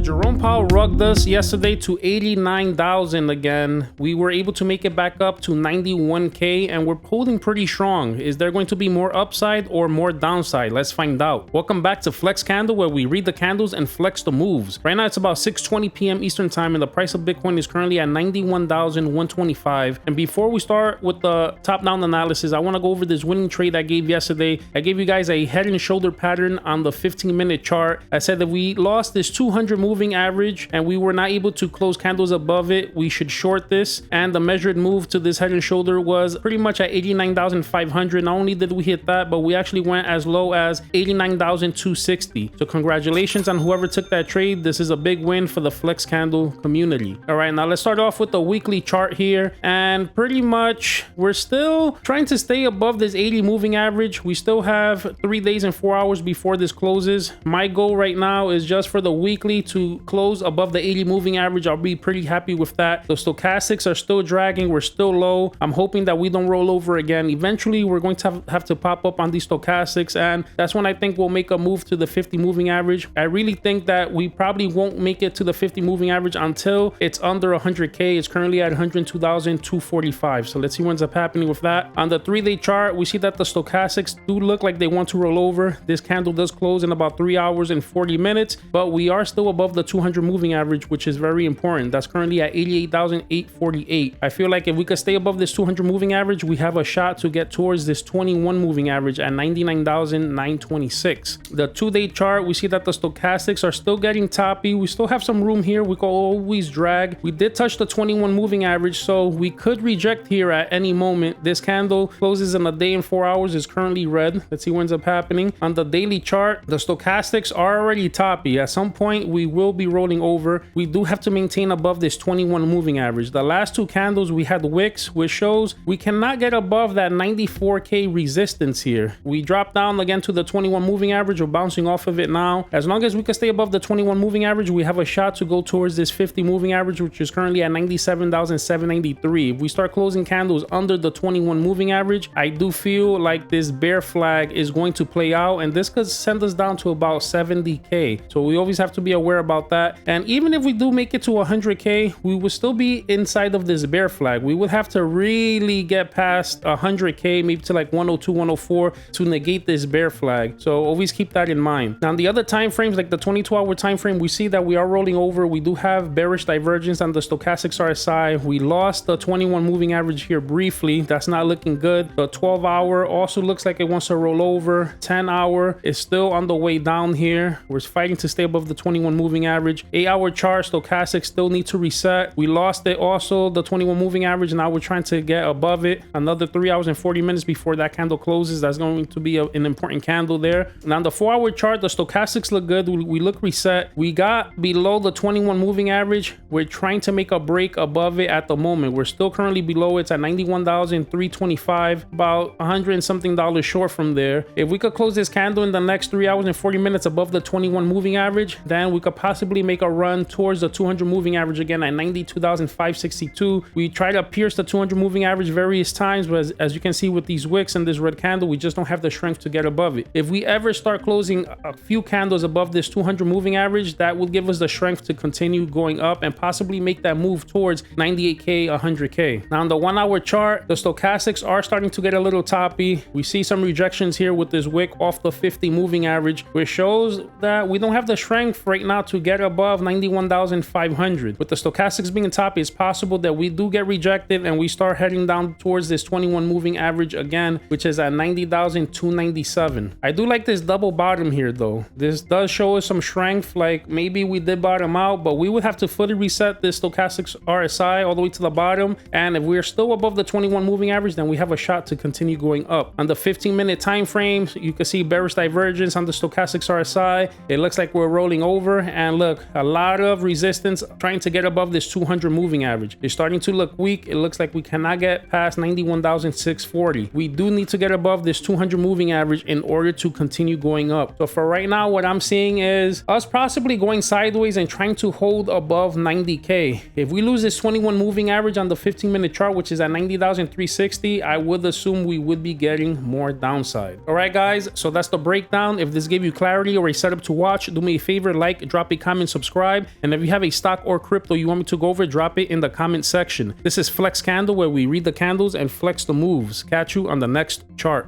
Jerome Powell rugged us yesterday to 89,000 again. We were able to make it back up to 91K and we're holding pretty strong. Is there going to be more upside or more downside? Let's find out. Welcome back to Flex Candle, where we read the candles and flex the moves. Right now it's about 6:20 p.m. Eastern time and the price of Bitcoin is currently at 91,125. And before we start with the top-down analysis, I want to go over this winning trade I gave yesterday. I gave you guys a head and shoulder pattern on the 15-minute chart. I said that we lost this 200 moving average and we were not able to close candles above it. We should short this, and the measured move to this head and shoulder was pretty much at 89,500. Not only did we hit that, but we actually went as low as 89,260. So congratulations on whoever took that trade. This is a big win for the Flex Candle community. All right, now let's start off with the weekly chart here, and pretty much we're still trying to stay above this 80 moving average. We still have 3 days and 4 hours before this closes. My goal right now is just for the weekly to close above the 80 moving average. I'll be pretty happy with that. The stochastics are still dragging. We're still low. I'm hoping that we don't roll over again. Eventually, we're going to have to pop up on these stochastics, and that's when I think we'll make a move to the 50 moving average. I really think that we probably won't make it to the 50 moving average until it's under 100K. It's currently at 102,245. So let's see what ends up happening with that. On the 3-day chart, we see that the stochastics do look like they want to roll over. This candle does close in about 3 hours and 40 minutes, but we are still above the 200 moving average, which is very important. That's currently at 88,848. I feel like if we could stay above this 200 moving average, we have a shot to get towards this 21 moving average at 99,926. The 2-day chart, we see that the stochastics are still getting toppy. We still have some room here. We can always drag. We did touch the 21 moving average, so we could reject here at any moment. This candle closes in a day and 4 hours, is currently red. Let's see what ends up happening. On the daily chart, the stochastics are already toppy. At some point, we will be rolling over. We do have to maintain above this 21 moving average. The last two candles, we had wicks, which shows we cannot get above that 94K resistance here. We dropped down again to the 21 moving average. We're bouncing off of it now. As long as we can stay above the 21 moving average, we have a shot to go towards this 50 moving average, which is currently at 97,793. If we start closing candles under the 21 moving average, I do feel like this bear flag is going to play out, and this could send us down to about 70K. So we always have to be aware about that. And even if we do make it to 100K, we will still be inside of this bear flag. We would have to really get past 100K, maybe to like 102, 104 to negate this bear flag. So always keep that in mind. Now, the other time frames, like the 22-hour time frame, we see that we are rolling over. We do have bearish divergence on the stochastics RSI. We lost the 21 moving average here briefly. That's not looking good. The 12-hour also looks like it wants to roll over. 10-hour is still on the way down here. We're fighting to stay above the 21 moving average. 8-hour chart, stochastics still need to reset. We lost it also, the 21 moving average. Now we're trying to get above it. Another 3 hours and 40 minutes before that candle closes. That's going to be an important candle there. Now on the 4-hour chart, the stochastics look good. We look reset. We got below the 21 moving average. We're trying to make a break above it at the moment. We're still currently below it. It's at 91,325, about $100 and something short from there. If we could close this candle in the next 3 hours and 40 minutes above the 21 moving average, then we could possibly make a run towards the 200 moving average again at 92,562. We tried to pierce the 200 moving average various times, but as you can see with these wicks and this red candle, we just don't have the strength to get above it. If we ever start closing a few candles above this 200 moving average, that will give us the strength to continue going up and possibly make that move towards 98K, 100K. Now on the 1-hour chart, the stochastics are starting to get a little toppy. We see some rejections here with this wick off the 50 moving average, which shows that we don't have the strength right now to get above 91,500. With the stochastics being toppy, it's possible that we do get rejected and we start heading down towards this 21 moving average again, which is at 90,297. I do like this double bottom here though. This does show us some strength, like maybe we did bottom out, but we would have to fully reset this stochastics RSI all the way to the bottom. And if we're still above the 21 moving average, then we have a shot to continue going up. On the 15-minute time frame, you can see bearish divergence on the stochastics RSI. It looks like we're rolling over, and look, a lot of resistance trying to get above this 200 moving average. It's starting to look weak. It looks like we cannot get past 91,640. We do need to get above this 200 moving average in order to continue going up. So for right now, what I'm seeing is us possibly going sideways and trying to hold above 90K. If we lose this 21 moving average on the 15-minute chart, which is at 90,360, I would assume we would be getting more downside. All right, guys, so that's the breakdown. If this gave you clarity or a setup to watch, do me a favor, like, drop a comment, subscribe. And if you have a stock or crypto you want me to go over, drop it in the comment section. This is Flex Candle, where we read the candles and flex the moves. Catch you on the next chart.